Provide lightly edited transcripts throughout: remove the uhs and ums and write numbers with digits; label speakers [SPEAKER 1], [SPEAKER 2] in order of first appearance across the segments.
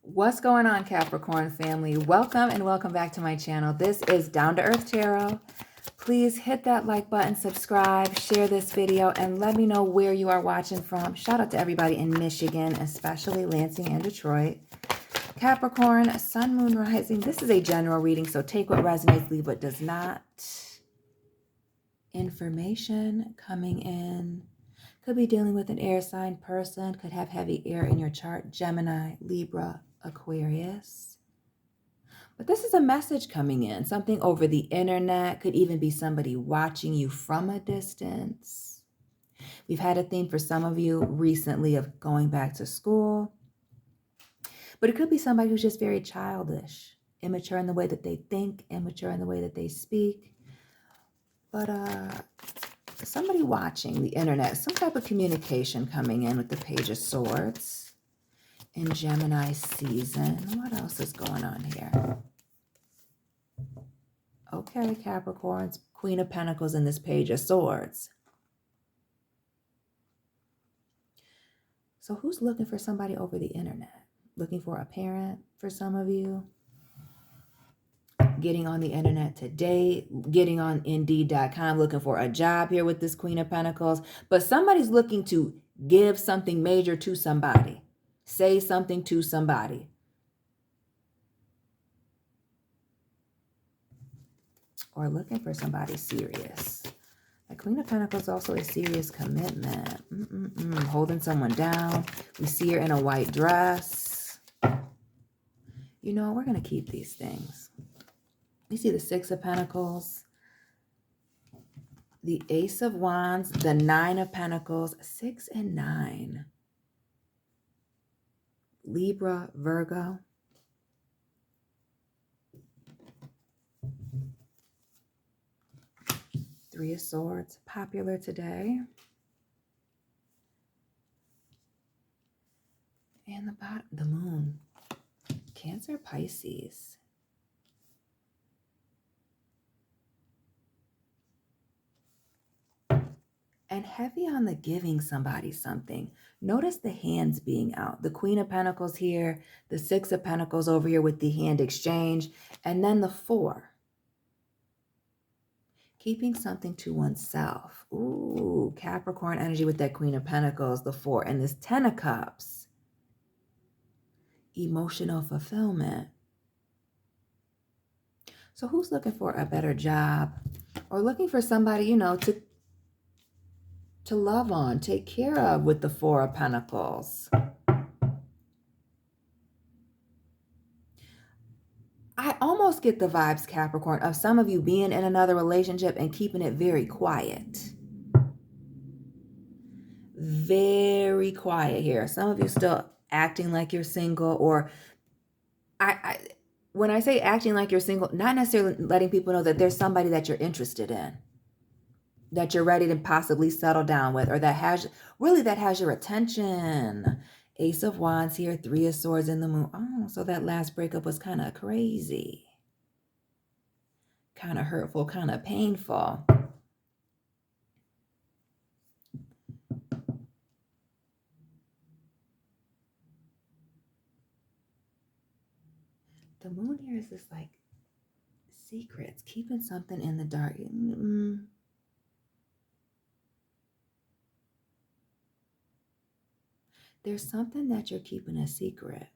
[SPEAKER 1] What's going on, Capricorn family? Welcome and welcome back to my channel. This is Down to Earth Tarot. Please hit that like button, subscribe, share this video, and let me know where you are watching from. Shout out to everybody in Michigan, especially Lansing and Detroit. Capricorn, Sun, Moon, Rising. This is a general reading, so take what resonates, leave what does not. Information coming in. Could be dealing with an air sign person. Could have heavy air in your chart. Gemini, Libra, Aquarius. But this is a message coming in. Something over the internet. Could even be somebody watching you from a distance. We've had a theme for some of you recently of going back to school. But it could be somebody who's just very childish. Immature in the way that they think. Immature in the way that they speak. But somebody watching the internet. Some type of communication coming in with the Page of Swords. In Gemini season. What else is going on here? Okay, Capricorns. Queen of Pentacles in this Page of Swords. So who's looking for somebody over the internet? Looking for a parent for some of you? Getting on the internet to date, getting on Indeed.com, looking for a job here with this Queen of Pentacles. But somebody's looking to give something major to somebody. Say something to somebody. Or looking for somebody serious. The Queen of Pentacles is also a serious commitment. Holding someone down. We see her in a white dress. You know, we're going to keep these things. We see the Six of Pentacles. The Ace of Wands. The Nine of Pentacles. 6 and 9. Libra, Virgo. Three of Swords, popular today. And the bottom, the Moon. Cancer, Pisces. And heavy on the giving somebody something. Notice the hands being out. The Queen of Pentacles here, the Six of Pentacles over here with the hand exchange, and then the 4. Keeping something to oneself. Ooh, Capricorn energy with that Queen of Pentacles, the 4, and this 10 of Cups. Emotional fulfillment. So who's looking for a better job? Or looking for somebody, you know, to love on, take care of with the 4 of Pentacles. I almost get the vibes, Capricorn, of some of you being in another relationship and keeping it very quiet. Very quiet here. Some of you still acting like you're single, or when I say acting like you're single, not necessarily letting people know that there's somebody that you're interested in, that you're ready to possibly settle down with, or that has your attention. Ace of Wands here, 3 of Swords in the Moon. Oh, so that last breakup was kind of crazy. Kind of hurtful, kind of painful. The Moon here is this like secrets, keeping something in the dark. There's something that you're keeping a secret.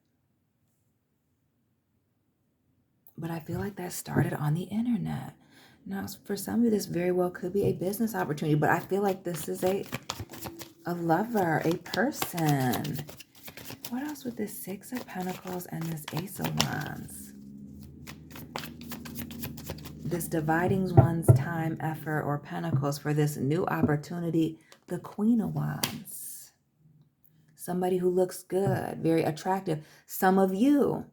[SPEAKER 1] But I feel like that started on the internet. Now, for some of you, this very well could be a business opportunity, but I feel like this is a lover, a person. What else with this 6 of Pentacles and this Ace of Wands? This dividing one's time, effort, or pentacles for this new opportunity, the Queen of Wands. Somebody who looks good, very attractive. Some of you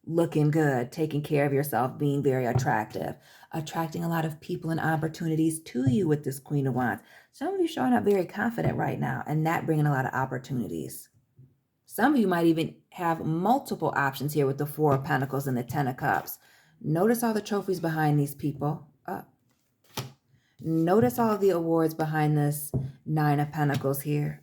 [SPEAKER 1] looking good, taking care of yourself, being very attractive, attracting a lot of people and opportunities to you with this Queen of Wands. Some of you showing up very confident right now, and that bringing a lot of opportunities. Some of you might even have multiple options here with the 4 of Pentacles and the 10 of Cups. Notice all the trophies behind these people. Notice all of the awards behind this 9 of Pentacles here.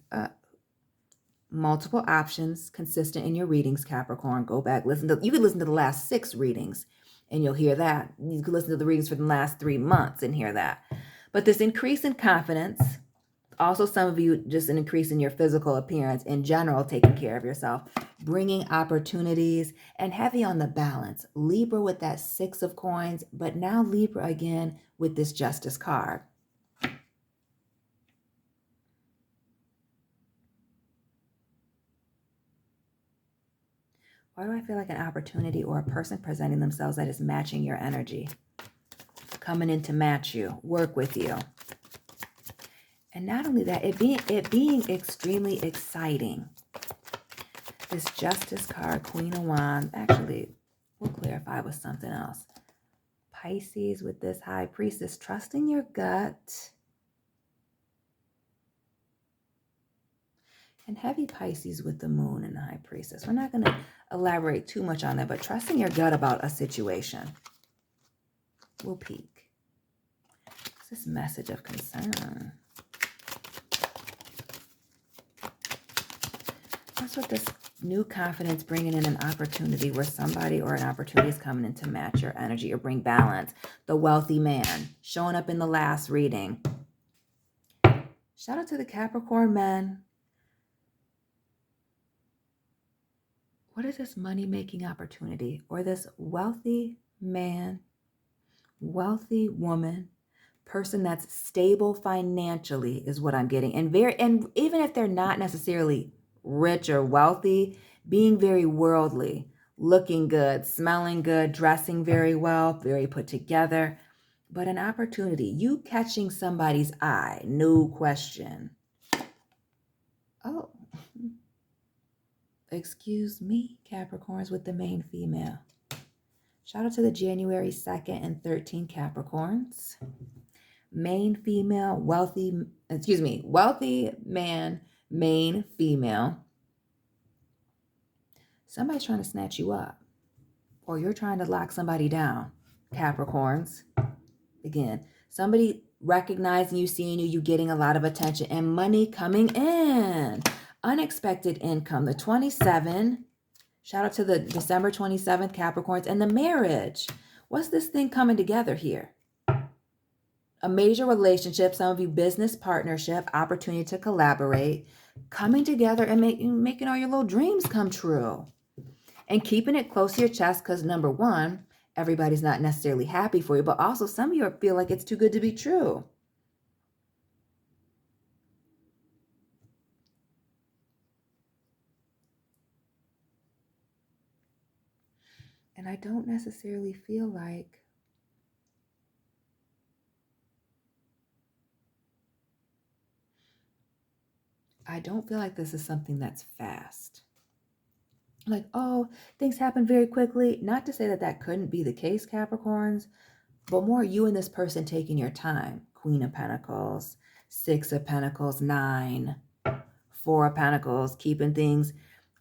[SPEAKER 1] multiple options consistent in your readings, Capricorn. Go back, you could listen to the last 6 readings and you'll hear that. You could listen to the readings for the last 3 months and hear that. But this increase in confidence, also some of you just an increase in your physical appearance in general, taking care of yourself, bringing opportunities, and heavy on the balance. Libra with that 6 of coins, but now Libra again with this Justice card. Why do I feel like an opportunity or a person presenting themselves that is matching your energy? Coming in to match you, work with you. And not only that, it being extremely exciting. This Justice card, Queen of Wands. Actually, we'll clarify with something else. Pisces with this High Priestess, trusting your gut. And heavy Pisces with the Moon and the High Priestess. We're not going to elaborate too much on that, but trusting your gut about a situation. We'll peek. What's this message of concern? That's what this new confidence bringing in an opportunity where somebody or an opportunity is coming in to match your energy or bring balance. The wealthy man showing up in the last reading. Shout out to the Capricorn men. What is this money-making opportunity or this wealthy man, wealthy woman, person that's stable financially is what I'm getting. And even if they're not necessarily rich or wealthy, being very worldly, looking good, smelling good, dressing very well, very put together. But an opportunity, you catching somebody's eye, no question. Oh, excuse me, Capricorns with the main female. Shout out to the January 2nd and 13 Capricorns. Main female, wealthy man, main female. Somebody's trying to snatch you up, or you're trying to lock somebody down, Capricorns. Again, somebody recognizing you, seeing you, you getting a lot of attention and money coming in. Unexpected income, the 27. Shout out to the December 27th Capricorns and the marriage. What's this thing coming together here? A major relationship, some of you business partnership, opportunity to collaborate, coming together and making all your little dreams come true. And keeping it close to your chest because number one, everybody's not necessarily happy for you, but also some of you feel like it's too good to be true. And I don't necessarily feel like this is something that's fast. Like, oh, things happen very quickly. Not to say that that couldn't be the case, Capricorns, but more you and this person taking your time. Queen of Pentacles, 6 of Pentacles, 9, 4 of Pentacles, keeping things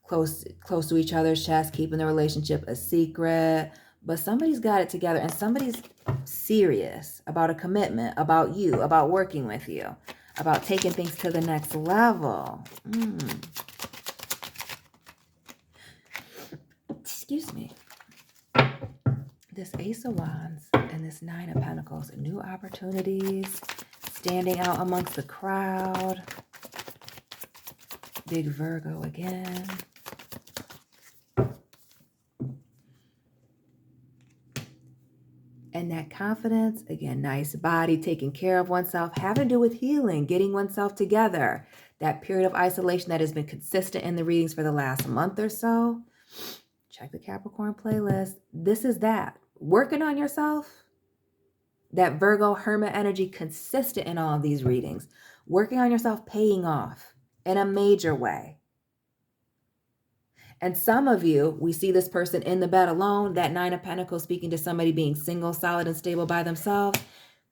[SPEAKER 1] close to each other's chest, keeping the relationship a secret. But somebody's got it together and somebody's serious about a commitment, about you, about working with you, about taking things to the next level. Excuse me. This Ace of Wands and this 9 of Pentacles, new opportunities, standing out amongst the crowd. Big Virgo again. And that confidence, again, nice body, taking care of oneself, having to do with healing, getting oneself together. That period of isolation that has been consistent in the readings for the last month or so. Check the Capricorn playlist. This is that. Working on yourself. That Virgo Hermit energy consistent in all of these readings. Working on yourself, paying off in a major way. And some of you, we see this person in the bed alone, that 9 of Pentacles speaking to somebody being single, solid, and stable by themselves.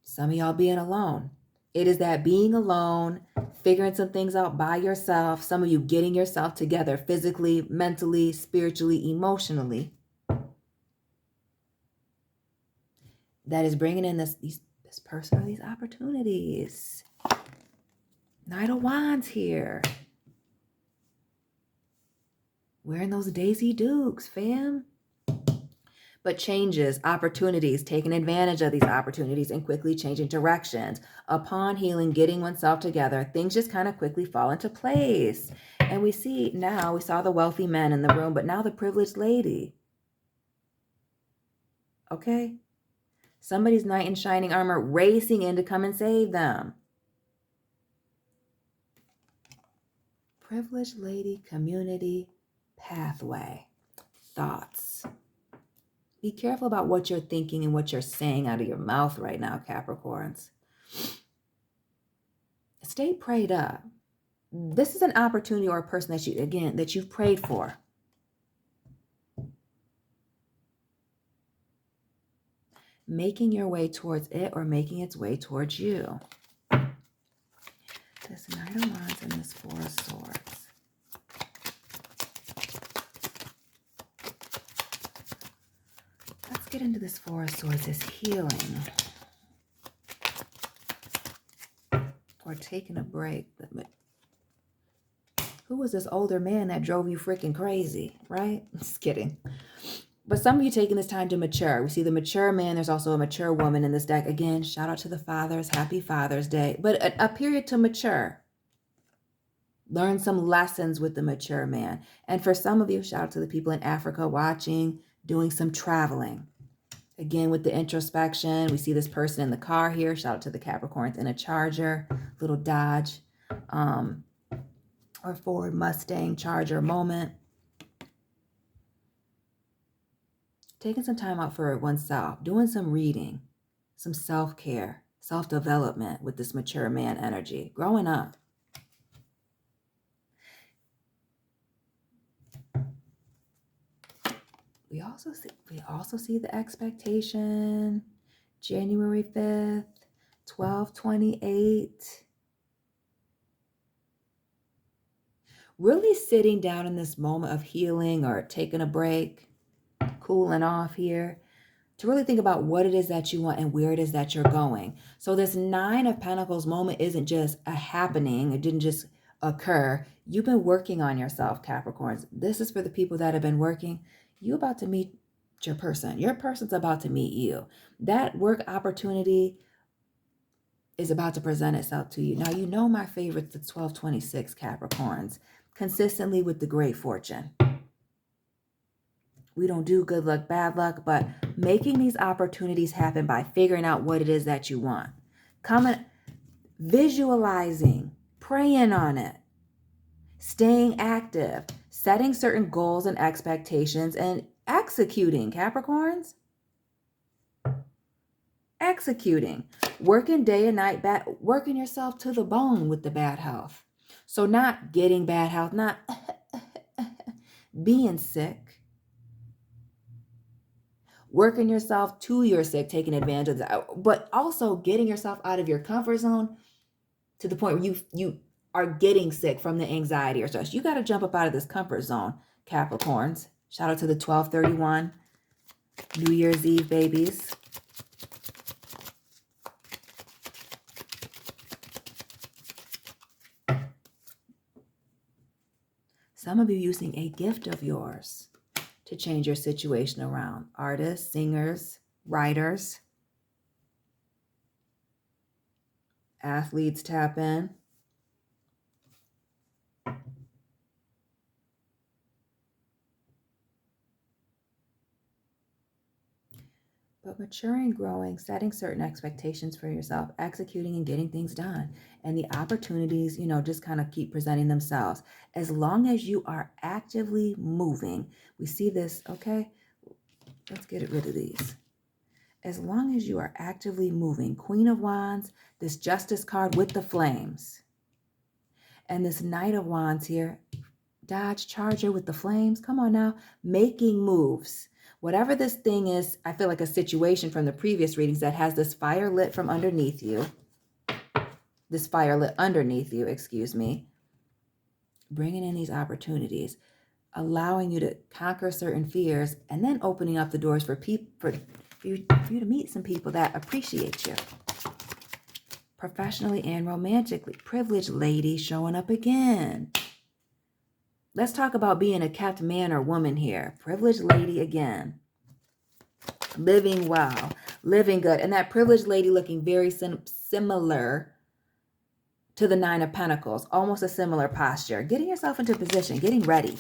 [SPEAKER 1] Some of y'all being alone. It is that being alone, figuring some things out by yourself. Some of you getting yourself together physically, mentally, spiritually, emotionally. That is bringing in this person or these opportunities. Knight of Wands here. Wearing those Daisy Dukes, fam. But changes, opportunities, taking advantage of these opportunities and quickly changing directions. Upon healing, getting oneself together, things just kind of quickly fall into place. And we see now, we saw the wealthy men in the room, but now the privileged lady. Okay? Somebody's knight in shining armor racing in to come and save them. Privileged lady, community, pathway, thoughts. Be careful about what you're thinking and what you're saying out of your mouth right now, Capricorns. Stay prayed up. This is an opportunity or a person that you've prayed for. Making your way towards it or making its way towards you. This Knight of Wands and this Four of Swords. Let's get into this Four of Swords, this healing. Or taking a break. Who was this older man that drove you freaking crazy, right? Just kidding. But some of you taking this time to mature. We see the mature man. There's also a mature woman in this deck. Again, shout out to the fathers. Happy Father's Day. But a period to mature. Learn some lessons with the mature man. And for some of you, shout out to the people in Africa watching, doing some traveling. Again, with the introspection, we see this person in the car here. Shout out to the Capricorns in a Charger, little Dodge, or Ford Mustang Charger moment. Taking some time out for oneself, doing some reading, some self-care, self-development with this mature man energy, growing up. We also see the expectation, January 5th, 12/28. Really sitting down in this moment of healing or taking a break, cooling off here, to really think about what it is that you want and where it is that you're going. So this Nine of Pentacles moment isn't just a happening. It didn't just occur. You've been working on yourself, Capricorns. This is for the people that have been working. You're about to meet your person. Your person's about to meet you. That work opportunity is about to present itself to you. Now, you know my favorite, the 12/26 Capricorns, consistently with the great fortune. We don't do good luck, bad luck, but making these opportunities happen by figuring out what it is that you want. Visualizing, praying on it, staying active, setting certain goals and expectations, and executing, Capricorns. Executing, working day and night, working yourself to the bone with the bad health. So not getting bad health, not being sick, working yourself to your sick, taking advantage of that, but also getting yourself out of your comfort zone to the point where you are getting sick from the anxiety or stress. You got to jump up out of this comfort zone, Capricorns. Shout out to the 12/31 New Year's Eve babies. Some of you using a gift of yours to change your situation around. Artists, singers, writers, athletes tap in. But maturing, growing, setting certain expectations for yourself, executing and getting things done. And the opportunities, just kind of keep presenting themselves. As long as you are actively moving, we see this, okay? Let's get rid of these. As long as you are actively moving, Queen of Wands, this Justice card with the flames. And this Knight of Wands here, Dodge Charger with the flames. Come on now, making moves. Whatever this thing is, I feel like a situation from the previous readings that has this fire lit from underneath you. This fire lit underneath you, excuse me. Bringing in these opportunities, allowing you to conquer certain fears, and then opening up the doors for you to meet some people that appreciate you. Professionally and romantically. Privileged lady showing up again. Let's talk about being a kept man or woman here. Privileged lady again. Living well, living good. And that privileged lady looking very similar to the Nine of Pentacles. Almost a similar posture. Getting yourself into position, getting ready.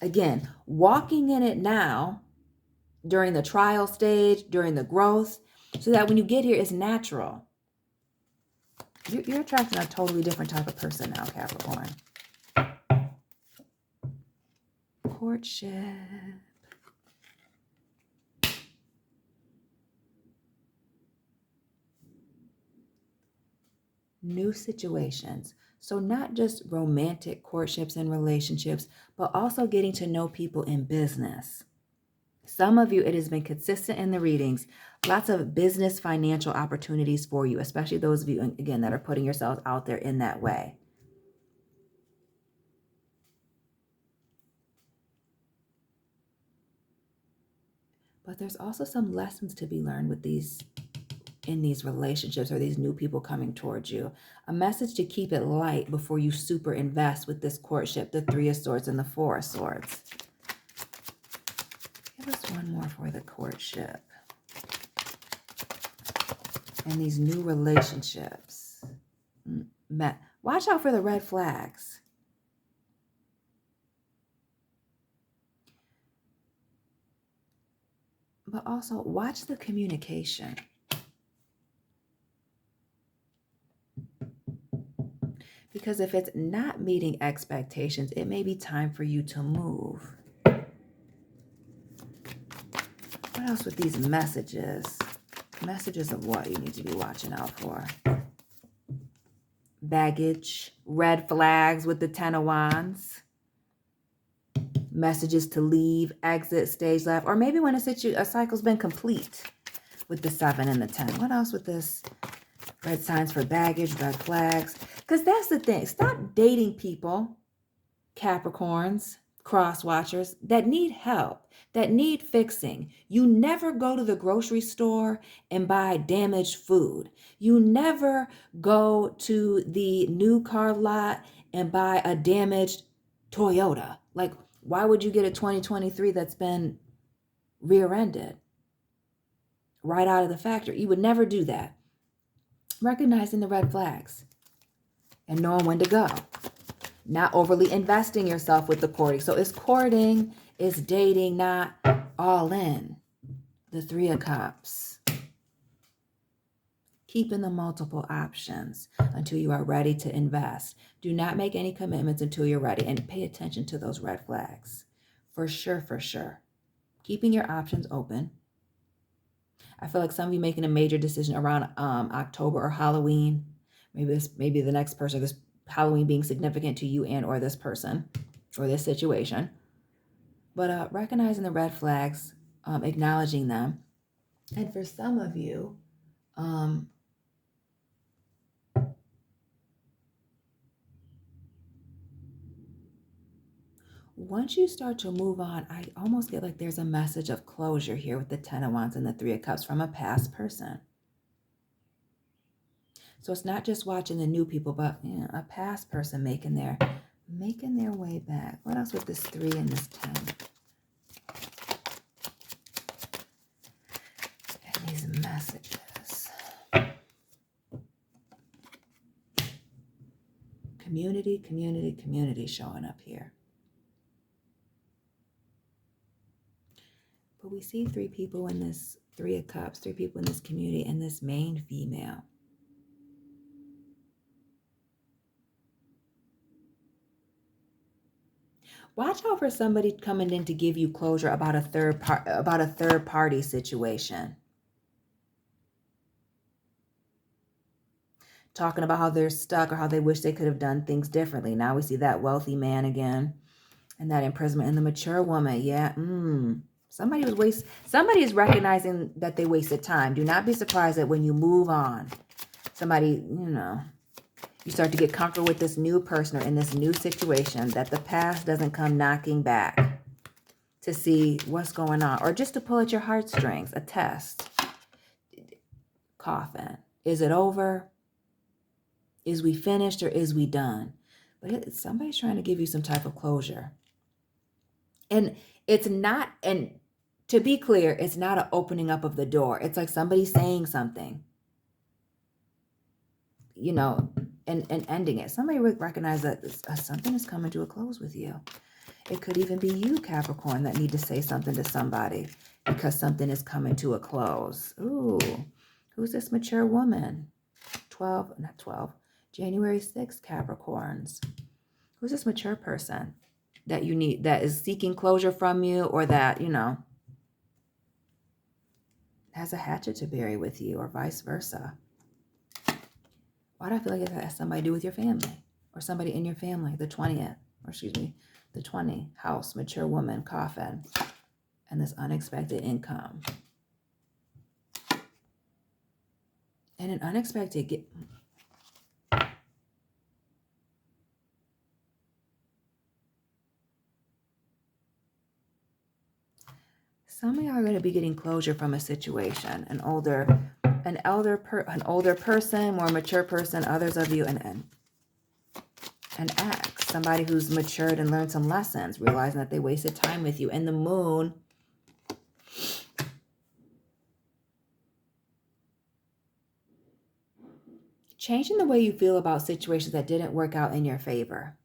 [SPEAKER 1] Again, walking in it now during the trial stage, during the growth, so that when you get here, it's natural. You're attracting a totally different type of person now, Capricorn. Courtship. New situations. So not just romantic courtships and relationships, but also getting to know people in business. Some of you, it has been consistent in the readings. Lots of business, financial opportunities for you, especially those of you, again, that are putting yourselves out there in that way. But there's also some lessons to be learned with in these relationships or these new people coming towards you. A message to keep it light before you super invest with this courtship, the Three of Swords and the Four of Swords. Give us one more for the courtship. And these new relationships. Watch out for the red flags. But also watch the communication. Because if it's not meeting expectations, it may be time for you to move. What else with these messages? Messages of what you need to be watching out for. Baggage, red flags with the Ten of Wands. Messages to leave, exit, stage left, or maybe when a cycle's been complete with the 7 and the 10. What else with this? Red signs for baggage, red flags. Because that's the thing. Stop dating people, Capricorns, cross watchers, that need help, that need fixing. You never go to the grocery store and buy damaged food. You never go to the new car lot and buy a damaged Toyota. Like, why would you get a 2023 that's been rear-ended right out of the factory? You would never do that. Recognizing the red flags and knowing when to go. Not overly investing yourself with the courting. So it's courting, it's dating, not all in. The Three of Cups. Keeping the multiple options until you are ready to invest. Do not make any commitments until you're ready, and pay attention to those red flags. For sure, for sure. Keeping your options open. I feel like some of you making a major decision around October or Halloween. Maybe the next person, this Halloween being significant to you and or this person or this situation. But recognizing the red flags, acknowledging them. And for some of you, once you start to move on, I almost get like there's a message of closure here with the Ten of Wands and the Three of Cups from a past person. So it's not just watching the new people, but a past person making their way back. What else with this 3 and this 10? And these messages. Community showing up here. But we see 3 people in this 3 of Cups, 3 people in this community, and this main female. Watch out for somebody coming in to give you closure about a third party situation. Talking about how they're stuck or how they wish they could have done things differently. Now we see that wealthy man again, and that imprisonment, and the mature woman. Yeah, somebody is recognizing that they wasted time. Do not be surprised that when you move on, somebody, you start to get comfortable with this new person or in this new situation, that the past doesn't come knocking back to see what's going on, or just to pull at your heartstrings. A test. Coffin. Is it over? Is we finished or is we done? But somebody's trying to give you some type of closure. And it's not, and to be clear, it's not an opening up of the door. It's like somebody saying something, you know, and ending it. Somebody would recognize that something is coming to a close with you. It could even be you, Capricorn, that need to say something to somebody because something is coming to a close. Ooh, who's this mature woman? January 6th, Capricorns. Who's this mature person that you need, that is seeking closure from you, or that, you know, has a hatchet to bury with you, or vice versa? Why do I feel like it has somebody to do with your family or somebody in your family? The 20th, or excuse me, the 20 house, mature woman, coffin, and this unexpected income. And an unexpected some of y'all are going to be getting closure from a situation. An older person, more mature person, others of you, an ex, somebody who's matured and learned some lessons, realizing that they wasted time with you. And the moon, changing the way you feel about situations that didn't work out in your favor,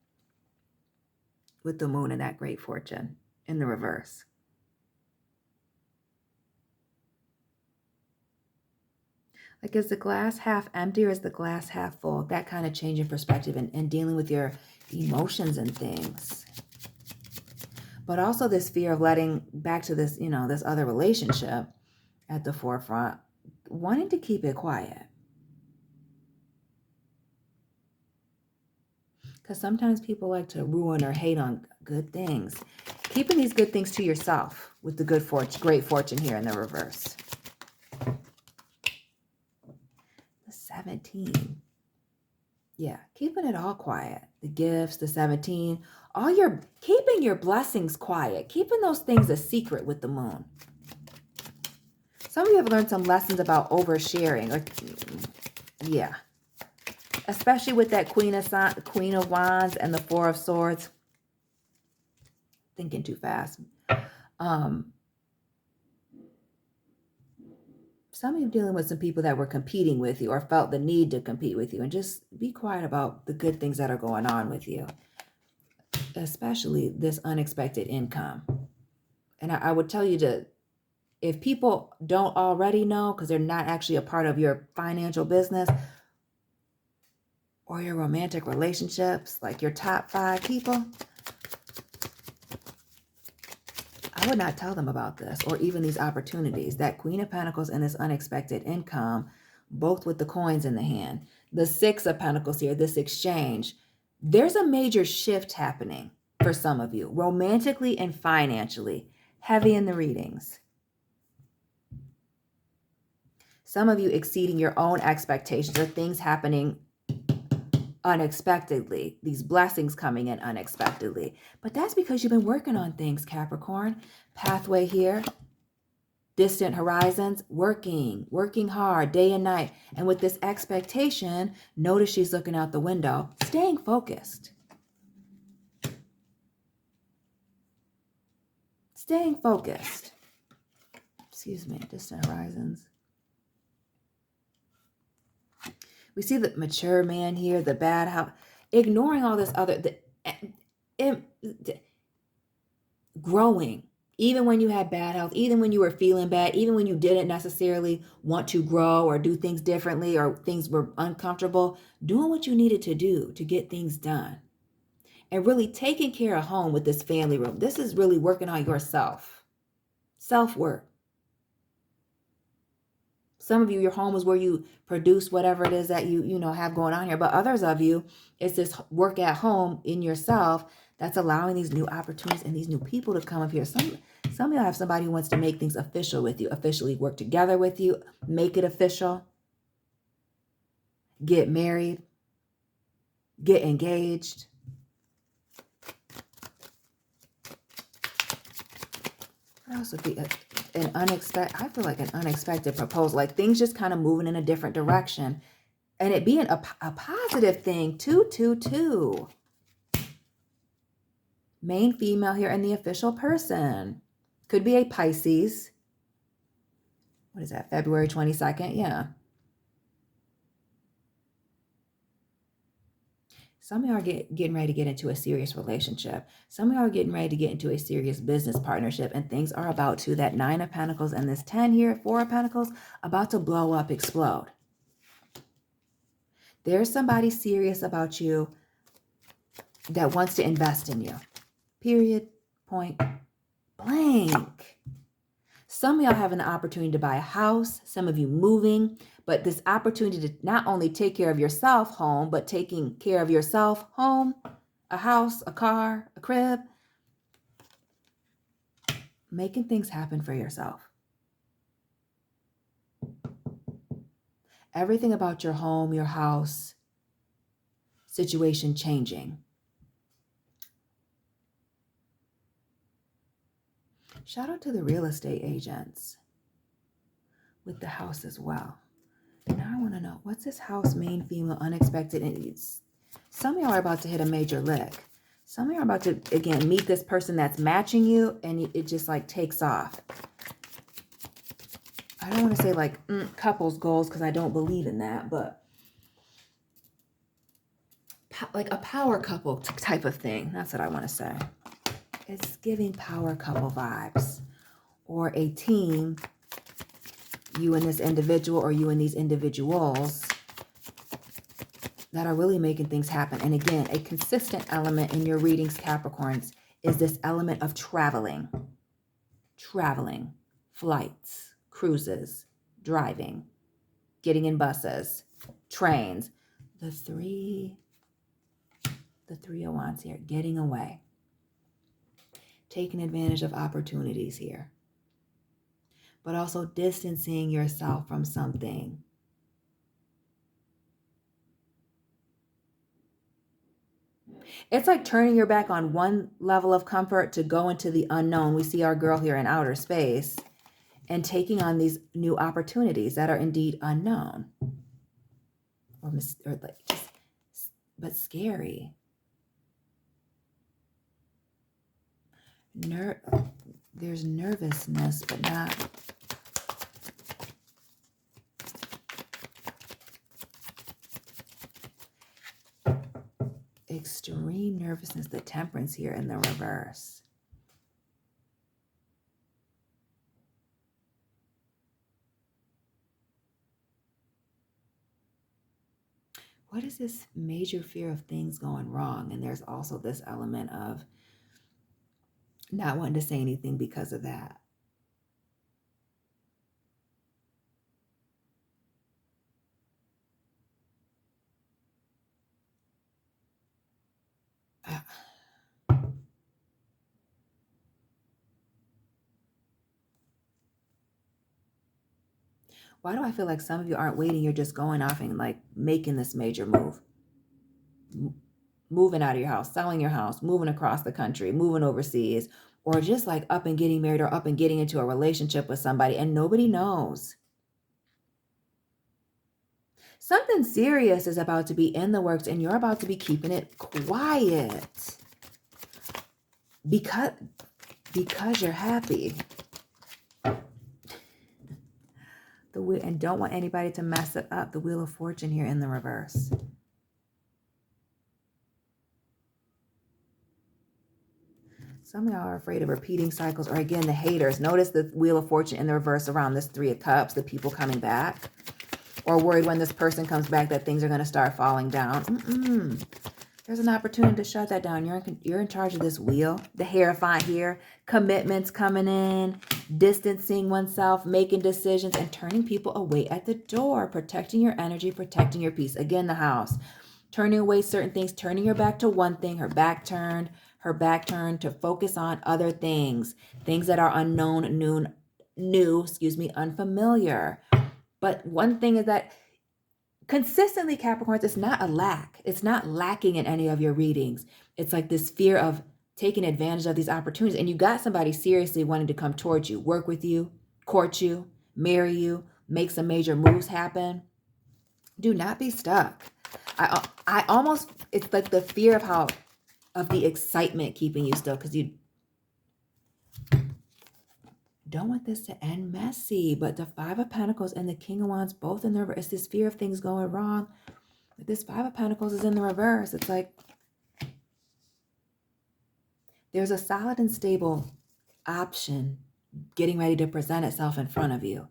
[SPEAKER 1] with the moon and that great fortune in the reverse. Like, is the glass half empty or is the glass half full? That kind of change in perspective and dealing with your emotions and things. But also this fear of letting back to this, you know, this other relationship at the forefront, wanting to keep it quiet. Because sometimes people like to ruin or hate on good things. Keeping these good things to yourself with the great fortune here in the reverse. 17. Yeah, keeping it all quiet. The gifts, the 17, keeping your blessings quiet, keeping those things a secret with the moon. Some of you have learned some lessons about oversharing, or yeah, especially with that Queen of Wands and the Four of Swords. Thinking too fast. Some of you dealing with some people that were competing with you or felt the need to compete with you, and just be quiet about the good things that are going on with you, especially this unexpected income. And I would tell you to, if people don't already know, because they're not actually a part of your financial business or your romantic relationships, like your top 5 people, I would not tell them about this or even these opportunities. That Queen of Pentacles and this unexpected income, both with the coins in the hand. The 6 of Pentacles here, this exchange. There's a major shift happening for some of you, romantically and financially. Heavy in the readings. Some of you exceeding your own expectations, or things happening unexpectedly, these blessings coming in unexpectedly. But that's because you've been working on things, Capricorn. Pathway here, distant horizons, working hard day and night. And with this expectation, notice she's looking out the window, staying focused. Staying focused. Excuse me, distant horizons. We see the mature man here, the bad house, ignoring all this other, growing. Even when you had bad health, even when you were feeling bad, even when you didn't necessarily want to grow or do things differently, or things were uncomfortable, doing what you needed to do to get things done. And really taking care of home with this family room. This is really working on yourself. Self-work. Some of you, your home is where you produce whatever it is that you have going on here. But others of you, it's this work at home in yourself that's allowing these new opportunities and these new people to come up here. Some of you have somebody who wants to make things official with you, officially work together with you, make it official, get married, get engaged. What else would be an unexpected? I feel like an unexpected proposal, like things just kind of moving in a different direction, and it being a positive thing. 222. Main female here in the official person. Could be a Pisces. What is that? February 22nd? Yeah. Some of y'all are getting ready to get into a serious relationship. Some of y'all are getting ready to get into a serious business partnership, and things are about to, that 9 of Pentacles and this 10 here, 4 of Pentacles, about to blow up, explode. There's somebody serious about you that wants to invest in you. Period. Point blank. Some of y'all having the opportunity to buy a house, some of you moving, but this opportunity to not only take care of yourself home, but taking care of yourself home, a house, a car, a crib, making things happen for yourself. Everything about your home, your house, situation changing. Shout out to the real estate agents with the house as well. Now I want to know, what's this house, main female, unexpected? And some of y'all are about to hit a major lick. Some of y'all are about to, again, meet this person that's matching you, and it just like takes off. I don't want to say like couples goals, because I don't believe in that, but like a power couple type of thing. That's what I want to say. It's giving power couple vibes, or a team, you and this individual or you and these individuals that are really making things happen. And again, a consistent element in your readings, Capricorns, is this element of traveling. Traveling, flights, cruises, driving, getting in buses, trains. The three of Wands here, getting away. Taking advantage of opportunities here. But also distancing yourself from something. It's like turning your back on one level of comfort to go into the unknown. We see our girl here in outer space and taking on these new opportunities that are indeed unknown. Or like just, but scary. There's nervousness, but not. Extreme nervousness, the Temperance here in the reverse. What is this major fear of things going wrong? And there's also this element of not wanting to say anything because of that. Why do I feel like some of you aren't waiting? You're just going off and like making this major move. Moving out of your house, selling your house, moving across the country, moving overseas, or just like up and getting married or up and getting into a relationship with somebody and nobody knows. Something serious is about to be in the works and you're about to be keeping it quiet. Because you're happy. And don't want anybody to mess it up. The Wheel of Fortune here in the reverse. Some of y'all are afraid of repeating cycles, or again, the haters. Notice the Wheel of Fortune in the reverse around this 3 of Cups, the people coming back. Or worried when this person comes back that things are going to start falling down. There's an opportunity to shut that down. You're in charge of this wheel. The Hierophant here. Commitments coming in. Distancing oneself. Making decisions. And turning people away at the door. Protecting your energy. Protecting your peace. Again, the House. Turning away certain things. Turning your back to one thing. Her back turned. Her back turned to focus on other things. Things that are unknown, unfamiliar. But one thing is that consistently, Capricorns, it's not a lack. It's not lacking in any of your readings. It's like this fear of taking advantage of these opportunities. And you got somebody seriously wanting to come towards you, work with you, court you, marry you, make some major moves happen. Do not be stuck. I almost, it's like the fear of how of the excitement keeping you still, because you don't want this to end messy. But the Five of Pentacles and the King of Wands, both in the reverse, it's this fear of things going wrong. But this Five of Pentacles is in the reverse. It's like there's a solid and stable option getting ready to present itself in front of you.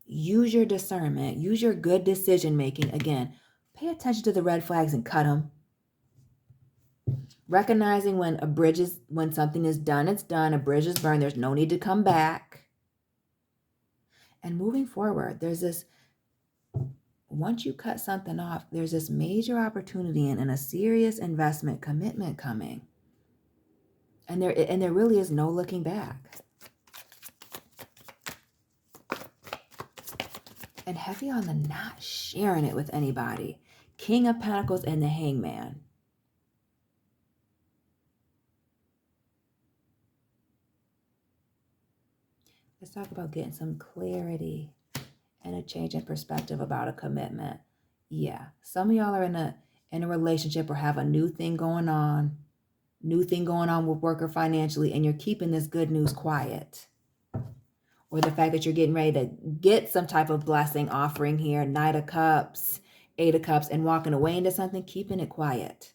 [SPEAKER 1] Use your discernment. Use your good decision making. Again, pay attention to the red flags and cut them. Recognizing when when something is done, it's done. A bridge is burned. There's no need to come back. And moving forward, there's this, once you cut something off, there's this major opportunity and a serious investment commitment coming. And there really is no looking back. And heavy on the not sharing it with anybody. King of Pentacles and the Hangman. Let's talk about getting some clarity and a change in perspective about a commitment. Yeah, some of y'all are in a relationship or have a new thing going on with work or financially, and you're keeping this good news quiet. Or the fact that you're getting ready to get some type of blessing offering here, Knight of Cups, Eight of Cups, and walking away into something, keeping it quiet.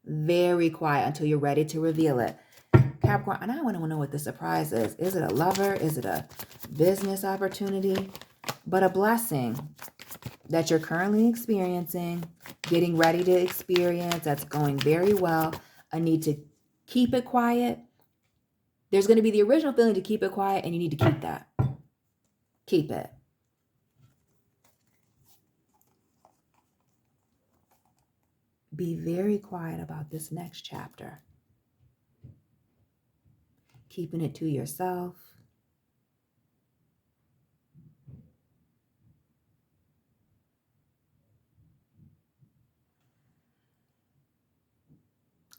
[SPEAKER 1] Very quiet until you're ready to reveal it. Capricorn, and I want to know what the surprise is. Is it a lover? Is it a business opportunity? But a blessing that you're currently experiencing, getting ready to experience, that's going very well. A need to keep it quiet. There's going to be the original feeling to keep it quiet, and you need to keep that. Keep it. Be very quiet about this next chapter. Keeping it to yourself.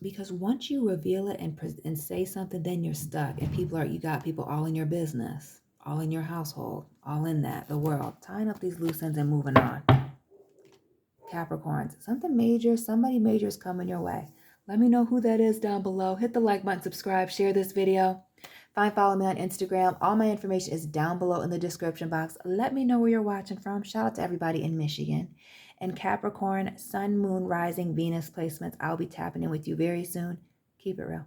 [SPEAKER 1] Because once you reveal it and say something, then you're stuck. And you got people all in your business, all in your household, all in the world, tying up these loose ends and moving on. Capricorns, somebody major is coming your way. Let me know who that is down below. Hit the like button, subscribe, share this video. Follow me on Instagram. All my information is down below in the description box. Let me know where you're watching from. Shout out to everybody in Michigan. And Capricorn, Sun, Moon, Rising, Venus placements. I'll be tapping in with you very soon. Keep it real.